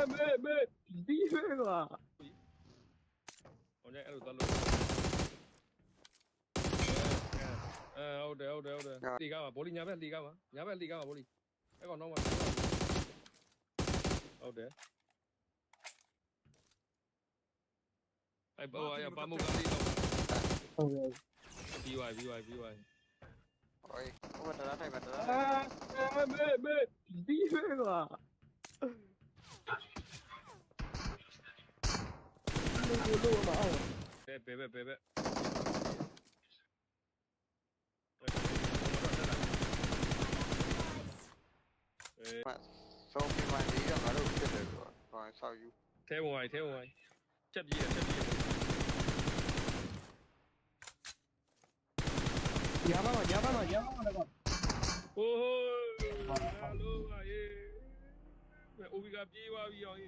没，第一个。我这အဲ့လိုသွားလို့ဟုတ်တယ်လီကားမှာဘောလီညာဘက်လီကားမှာဘောလီအဲ့ကောင်တော့မှာဟုတ်တယ်အဲ့ဘောရပါမုတ်ကလေးတော့ ဟုတ်ကဲ့ ပြီးသွား Ôi, không phải đó này mà đó.没，第一个。录了吗？ ဘယ်Mà sau khi mà đi ra nó đâu biết được rồi. Rồi sao you? ထဲဝင်ချက်ပြေး nhà ba mà đấy con. โอ้โหฮัลโหลအေးဘယ် OB ကပြေးသွားပြီအောင်